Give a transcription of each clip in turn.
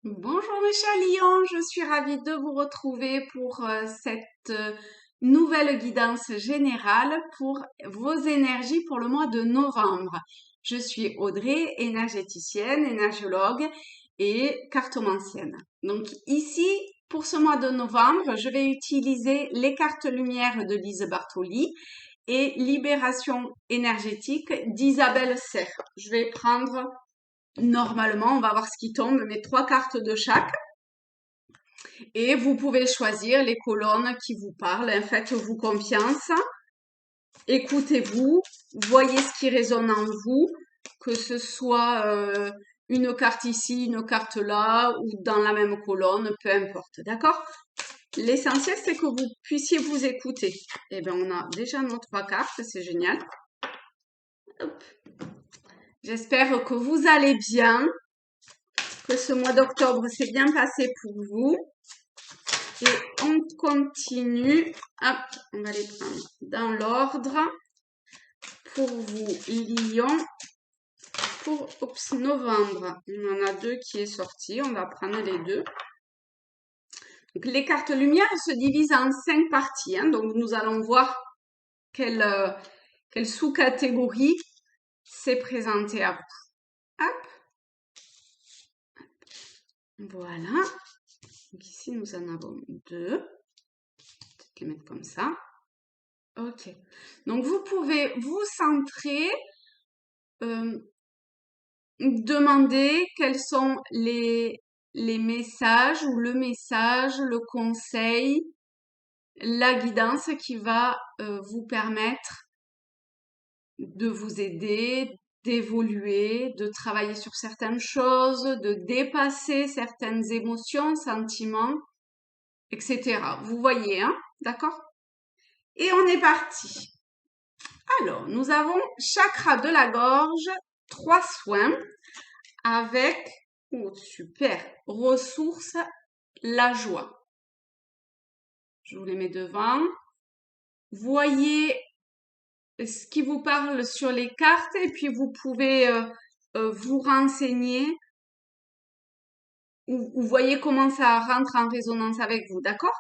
Bonjour mes chers lions, je suis ravie de vous retrouver pour cette nouvelle guidance générale pour vos énergies pour le mois de novembre. Je suis Audrey, énergéticienne, énergiologue et cartomancienne. Donc ici, pour ce mois de novembre, je vais utiliser les cartes lumière de Lise Bartoli et Libération énergétique d'Isabelle Serre. Je vais prendre normalement, on va voir ce qui tombe, mais 3 cartes de chaque. Et vous pouvez choisir les colonnes qui vous parlent. Faites-vous confiance. Écoutez-vous. Voyez ce qui résonne en vous. Que ce soit une carte ici, une carte là, ou dans la même colonne, peu importe. D'accord? L'essentiel, c'est que vous puissiez vous écouter. Eh bien, on a déjà nos 3 cartes. C'est génial. Hop. J'espère que vous allez bien. Que ce mois d'octobre s'est bien passé pour vous. Et on continue. Hop, on va les prendre dans l'ordre. Pour vous, lion, pour novembre, on en a 2 qui est sorti. On va prendre les 2. Donc, les cartes lumière se divisent en 5 parties. Donc, nous allons voir quelle sous-catégorie s'est présentée à vous. Hop. Voilà. Donc, ici, nous en avons 2. Peut-être les mettre comme ça. Ok. Donc, vous pouvez vous centrer, demander quels sont les messages ou le message, le conseil, la guidance qui va vous permettre de vous aider, d'évoluer, de travailler sur certaines choses, de dépasser certaines émotions, sentiments, etc. Vous voyez, hein? D'accord? Et on est parti. Alors, nous avons chakra de la gorge, 3 soins avec, oh super, ressources, la joie. Je vous les mets devant. Voyez ce qui vous parle sur les cartes et puis vous pouvez vous renseigner ou voyez comment ça rentre en résonance avec vous, d'accord?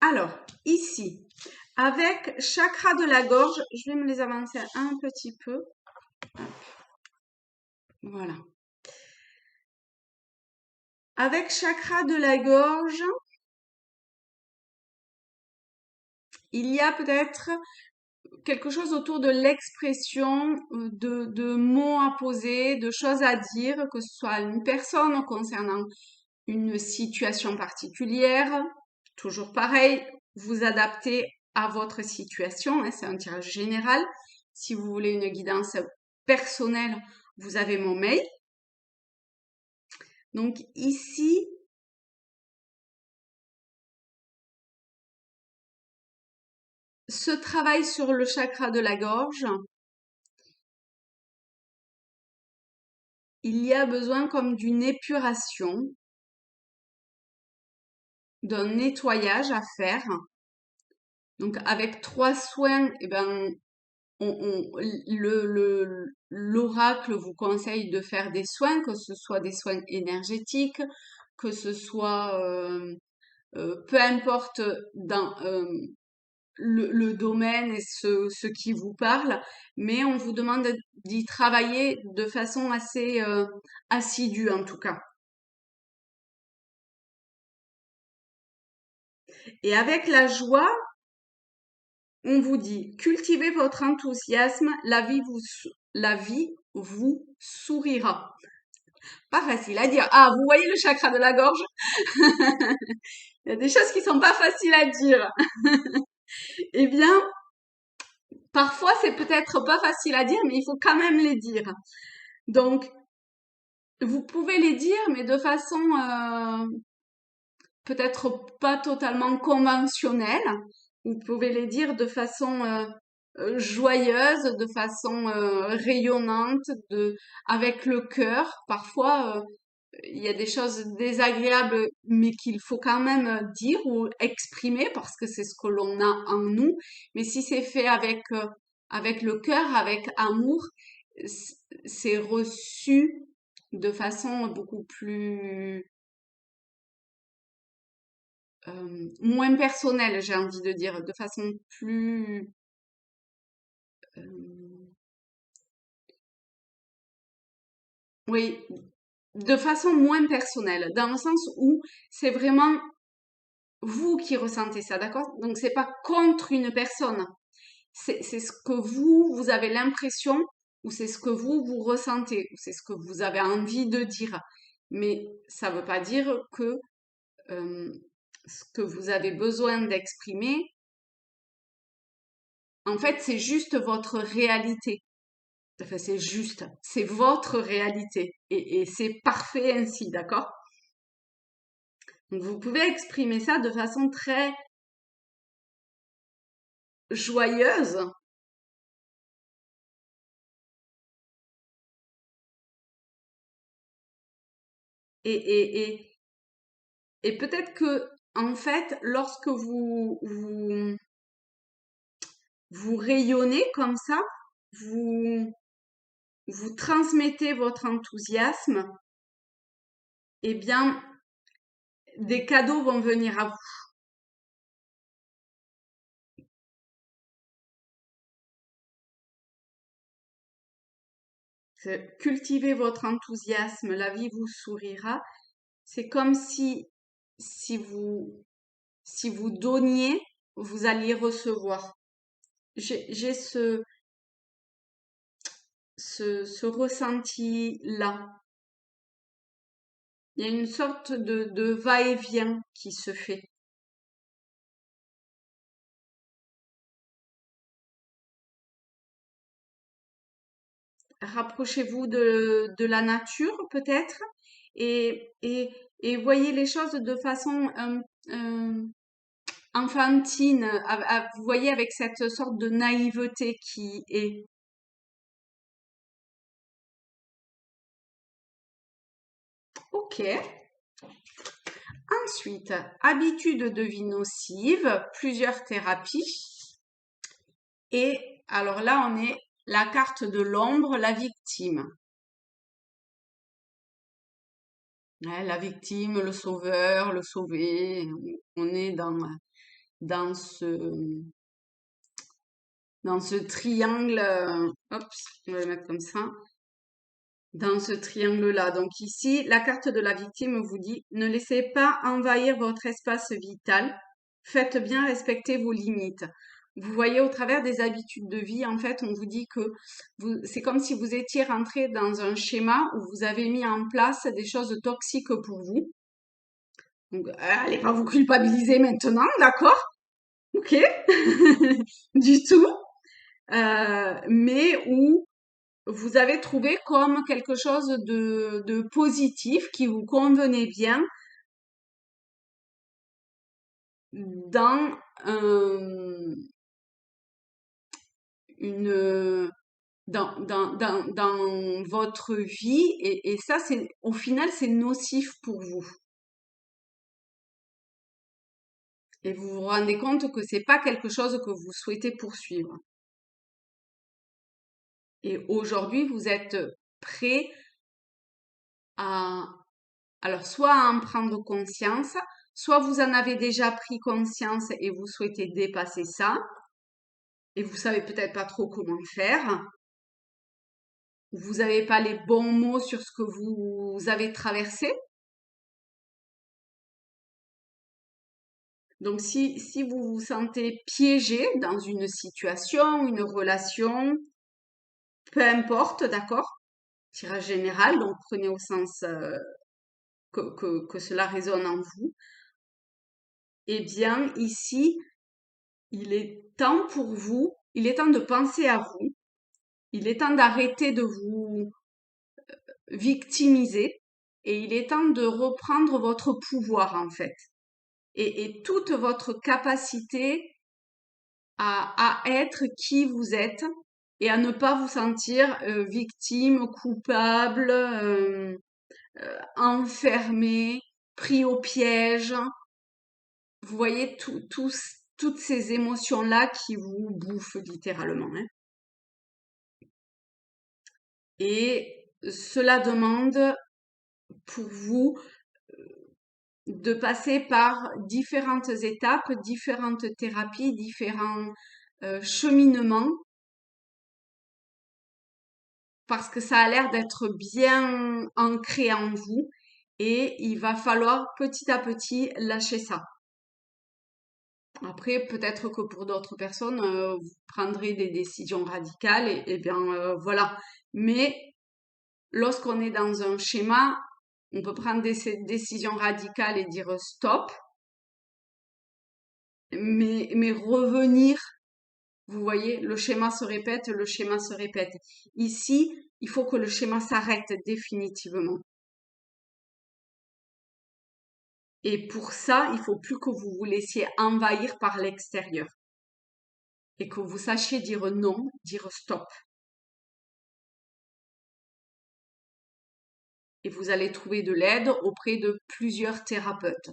Alors, ici, avec chakra de la gorge, je vais me les avancer un petit peu. Voilà. Avec chakra de la gorge, il y a peut-être quelque chose autour de l'expression, de mots à poser, de choses à dire, que ce soit à une personne concernant une situation particulière. Toujours pareil, vous adaptez à votre situation, hein, c'est un tirage général. Si vous voulez une guidance personnelle, vous avez mon mail. Donc ici, ce travail sur le chakra de la gorge, il y a besoin comme d'une épuration, d'un nettoyage à faire. Donc avec 3 soins, eh ben, l'oracle vous conseille de faire des soins, que ce soit des soins énergétiques, que ce soit peu importe dans le domaine et ce qui vous parle, mais on vous demande d'y travailler de façon assez assidue en tout cas. Et avec la joie, on vous dit, cultivez votre enthousiasme, la vie vous sourira. Pas facile à dire. Ah, vous voyez le chakra de la gorge? Il y a des choses qui sont pas faciles à dire. Eh bien, parfois c'est peut-être pas facile à dire, mais il faut quand même les dire. Donc, vous pouvez les dire, mais de façon peut-être pas totalement conventionnelle. Vous pouvez les dire de façon joyeuse, de façon rayonnante, avec le cœur. Parfois, il y a des choses désagréables, mais qu'il faut quand même dire ou exprimer parce que c'est ce que l'on a en nous. Mais si c'est fait avec le cœur, avec amour, c'est reçu de façon beaucoup plus moins personnelle, j'ai envie de dire, de façon plus euh, oui, de façon moins personnelle, dans le sens où c'est vraiment vous qui ressentez ça, d'accord? Donc c'est pas contre une personne, c'est ce que vous avez l'impression, ou c'est ce que vous ressentez, ou c'est ce que vous avez envie de dire. Mais ça veut pas dire que euh, ce que vous avez besoin d'exprimer, en fait, c'est juste votre réalité. Enfin, c'est juste, c'est votre réalité. Et c'est parfait ainsi, d'accord? Donc, vous pouvez exprimer ça de façon très joyeuse et, et, et, et peut-être que, en fait, lorsque vous rayonnez comme ça, vous, vous transmettez votre enthousiasme, eh bien, des cadeaux vont venir à vous. Cultivez votre enthousiasme, la vie vous sourira. C'est comme si si vous donniez, vous alliez recevoir. J'ai ce ressenti-là. Il y a une sorte de va-et-vient qui se fait. Rapprochez-vous de la nature, peut-être, et, et, et voyez les choses de façon enfantine, vous voyez, avec cette sorte de naïveté qui est. Ok. Ensuite, habitude de vie nocive, plusieurs thérapies. Et alors là, on est la carte de l'ombre, la victime. Ouais, la victime, le sauveur, le sauvé. On est dans dans ce triangle. Hop, on va le mettre comme ça. Dans ce triangle-là. Donc ici, la carte de la victime vous dit, ne laissez pas envahir votre espace vital. Faites bien respecter vos limites. Vous voyez, au travers des habitudes de vie, en fait, on vous dit que c'est comme si vous étiez rentré dans un schéma où vous avez mis en place des choses toxiques pour vous. Donc, allez pas vous culpabiliser maintenant, d'accord? Ok? Du tout. Mais où vous avez trouvé comme quelque chose de positif qui vous convenait bien dans une dans votre vie et ça c'est au final c'est nocif pour vous et vous vous rendez compte que c'est pas quelque chose que vous souhaitez poursuivre et aujourd'hui vous êtes prêt à alors soit à en prendre conscience, soit vous en avez déjà pris conscience et vous souhaitez dépasser ça et vous savez peut-être pas trop comment faire, vous n'avez pas les bons mots sur ce que vous avez traversé. Donc, si vous vous sentez piégé dans une situation, une relation, peu importe, d'accord? Tirage général, donc prenez au sens que cela résonne en vous. Eh bien, ici, il est temps pour vous, il est temps de penser à vous, il est temps d'arrêter de vous victimiser et il est temps de reprendre votre pouvoir, en fait. Et toute votre capacité à être qui vous êtes et à ne pas vous sentir victime, coupable, enfermé, pris au piège. Vous voyez toutes ces émotions-là qui vous bouffent littéralement, hein. Et cela demande pour vous de passer par différentes étapes, différentes thérapies, différents cheminements, parce que ça a l'air d'être bien ancré en vous et il va falloir petit à petit lâcher ça. Après, peut-être que pour d'autres personnes, vous prendrez des décisions radicales et bien voilà. Mais lorsqu'on est dans un schéma, on peut prendre des décisions radicales et dire stop, mais revenir, vous voyez, le schéma se répète, le schéma se répète. Ici, il faut que le schéma s'arrête définitivement. Et pour ça, il faut plus que vous vous laissiez envahir par l'extérieur et que vous sachiez dire non, dire stop. Et vous allez trouver de l'aide auprès de plusieurs thérapeutes.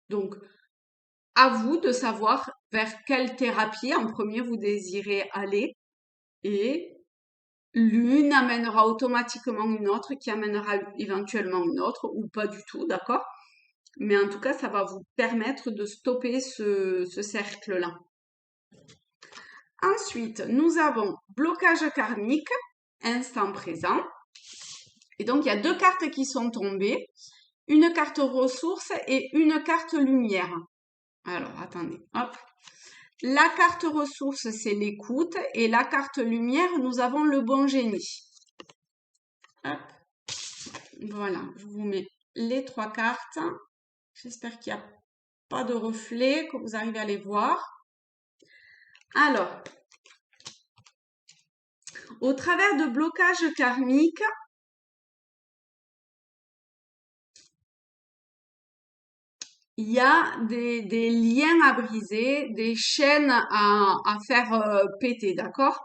Donc, à vous de savoir vers quelle thérapie en premier vous désirez aller et l'une amènera automatiquement une autre qui amènera éventuellement une autre ou pas du tout, d'accord? Mais en tout cas, ça va vous permettre de stopper ce cercle-là. Ensuite, nous avons blocage karmique, instant présent. Et donc, il y a deux cartes qui sont tombées, une carte ressource et une carte lumière. Alors, attendez, hop. La carte ressource, c'est l'écoute et la carte lumière, nous avons le bon génie. Hop. Voilà, je vous mets les trois cartes. J'espère qu'il n'y a pas de reflet, que vous arrivez à les voir. Alors, au travers de blocages karmiques, il y a des liens à briser, des chaînes à faire péter, d'accord?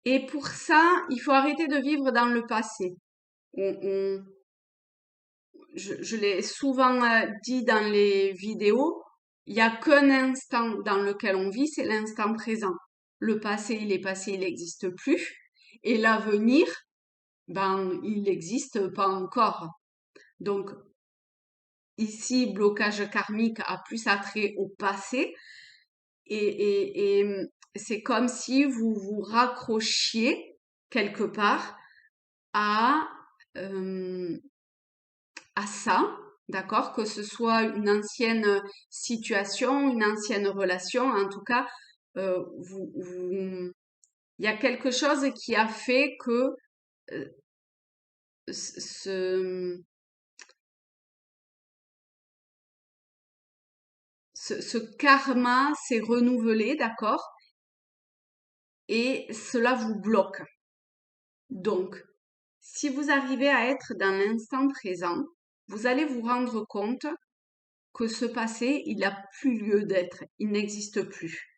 Et pour ça, il faut arrêter de vivre dans le passé. Je l'ai souvent dit dans les vidéos, il n'y a qu'un instant dans lequel on vit, c'est l'instant présent. Le passé, il est passé, il n'existe plus. Et l'avenir, ben, il n'existe pas encore. Donc, ici, blocage karmique a plus attrait au passé. Et c'est comme si vous vous raccrochiez quelque part à, euh, à ça, d'accord? Que ce soit une ancienne situation, une ancienne relation, en tout cas, il y a quelque chose qui a fait que euh, ce, ce karma s'est renouvelé, d'accord? Et cela vous bloque. Donc, si vous arrivez à être dans l'instant présent, vous allez vous rendre compte que ce passé, il n'a plus lieu d'être, il n'existe plus.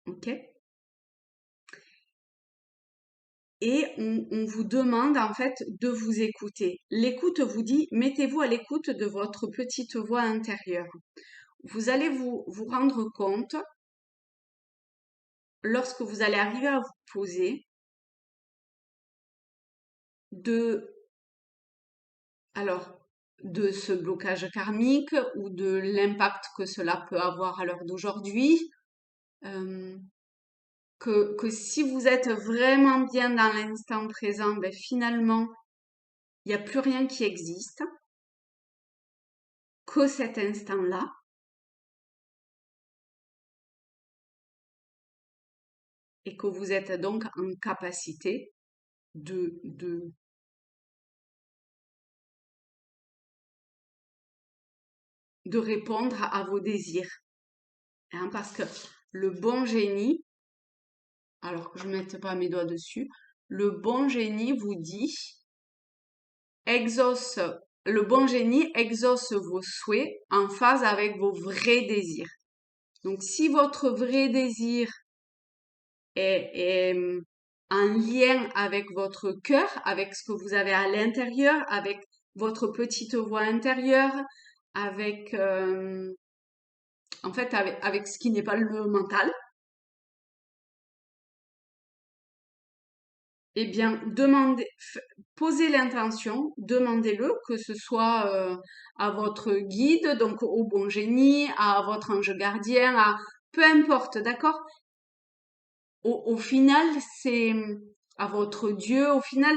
Ok? Et on vous demande en fait de vous écouter. L'écoute vous dit, mettez-vous à l'écoute de votre petite voix intérieure. Vous allez vous rendre compte, lorsque vous allez arriver à vous poser, de, alors, de ce blocage karmique ou de l'impact que cela peut avoir à l'heure d'aujourd'hui, euh, que si vous êtes vraiment bien dans l'instant présent, ben finalement, il n'y a plus rien qui existe que cet instant-là. Et que vous êtes donc en capacité de, de, de répondre à vos désirs. Hein, parce que le bon génie, alors que je ne mette pas mes doigts dessus, le bon génie vous dit, exauce, le bon génie exauce vos souhaits en phase avec vos vrais désirs. Donc si votre vrai désir est en lien avec votre cœur, avec ce que vous avez à l'intérieur, avec votre petite voix intérieure, avec en fait avec ce qui n'est pas le mental, eh bien, posez l'intention, demandez-le, que ce soit à votre guide, donc au bon génie, à votre ange gardien, à peu importe, d'accord? Au final, c'est à votre Dieu. Au final,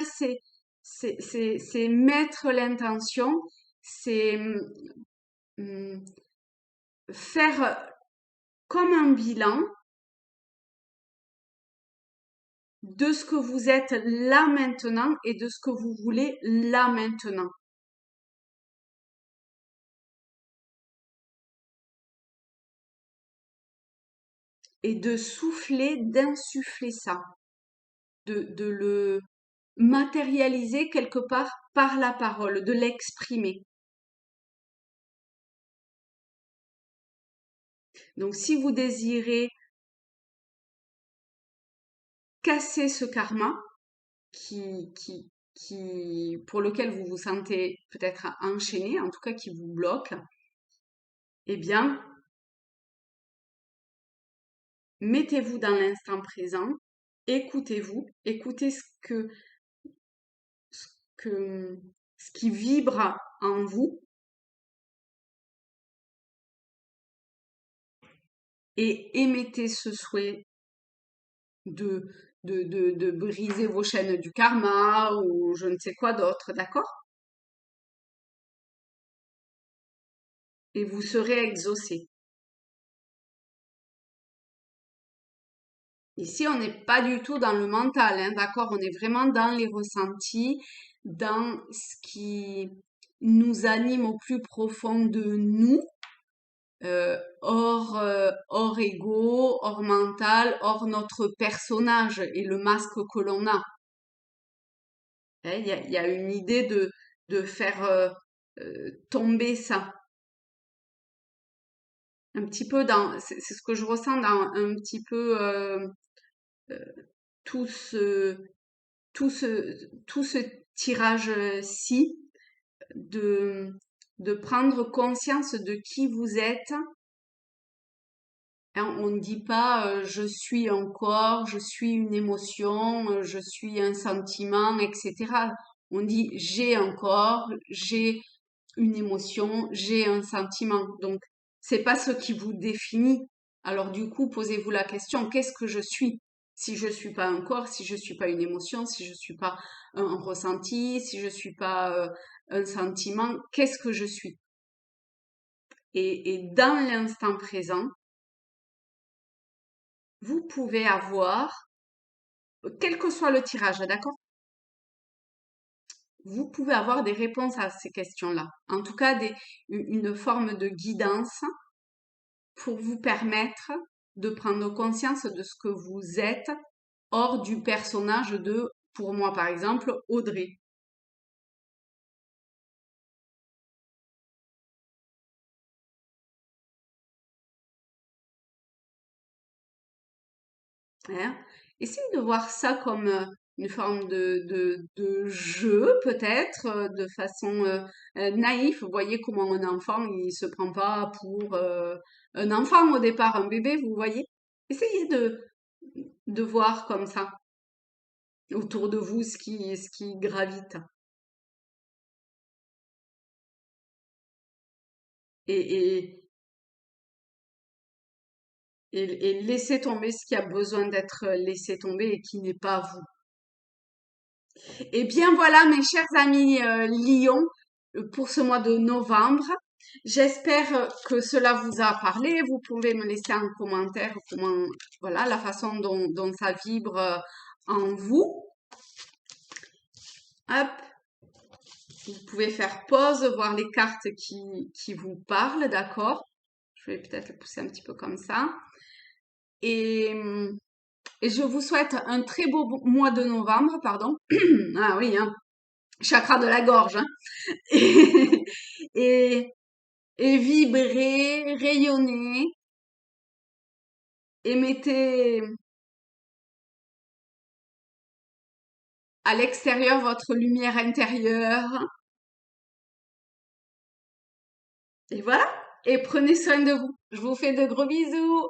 c'est mettre l'intention, c'est hum, faire comme un bilan de ce que vous êtes là maintenant et de ce que vous voulez là maintenant. Et de souffler, d'insuffler ça, de le matérialiser quelque part par la parole, de l'exprimer. Donc, si vous désirez casser ce karma pour lequel vous vous sentez peut-être enchaîné, en tout cas qui vous bloque, eh bien, mettez-vous dans l'instant présent, écoutez-vous, écoutez ce que, ce qui vibre en vous et émettez ce souhait de, de briser vos chaînes du karma ou je ne sais quoi d'autre, d'accord? Et vous serez exaucé. Ici, on n'est pas du tout dans le mental, hein, d'accord? On est vraiment dans les ressentis, dans ce qui nous anime au plus profond de nous, hors ego, hors mental, hors notre personnage et le masque que l'on a. Hein, il y a une idée de faire tomber ça. Un petit peu c'est ce que je ressens dans un petit peu euh, tout ce, tout ce tirage-ci, de, de prendre conscience de qui vous êtes. Hein, on ne dit pas je suis un corps, je suis une émotion, je suis un sentiment, etc. On dit j'ai un corps, j'ai une émotion, j'ai un sentiment. Donc, c'est pas ce qui vous définit. Alors, du coup, posez-vous la question, qu'est-ce que je suis? Si je suis pas un corps, si je suis pas une émotion, si je suis pas un ressenti, si je suis pas un sentiment, qu'est-ce que je suis? Et dans l'instant présent, vous pouvez avoir, quel que soit le tirage, d'accord? Vous pouvez avoir des réponses à ces questions-là. En tout cas, une forme de guidance pour vous permettre de prendre conscience de ce que vous êtes hors du personnage de, pour moi par exemple, Audrey. Hein. Essayez de voir ça comme une forme de jeu peut-être, de façon naïve. Vous voyez comment un enfant, il se prend pas pour un enfant au départ, un bébé, vous voyez. Essayez de voir comme ça autour de vous ce qui gravite. Et, et laisser tomber ce qui a besoin d'être laissé tomber et qui n'est pas vous. Eh bien voilà mes chers amis Lyon pour ce mois de novembre. J'espère que cela vous a parlé. Vous pouvez me laisser un commentaire comment voilà la façon dont ça vibre en vous. Hop, vous pouvez faire pause, voir les cartes qui vous parlent, d'accord? Je vais peut-être le pousser un petit peu comme ça. Et et je vous souhaite un très beau mois de novembre, pardon. Ah oui, hein, chakra de la gorge. Hein. Et, et vibrez, rayonnez, émettez à l'extérieur votre lumière intérieure. Et voilà. Et prenez soin de vous. Je vous fais de gros bisous.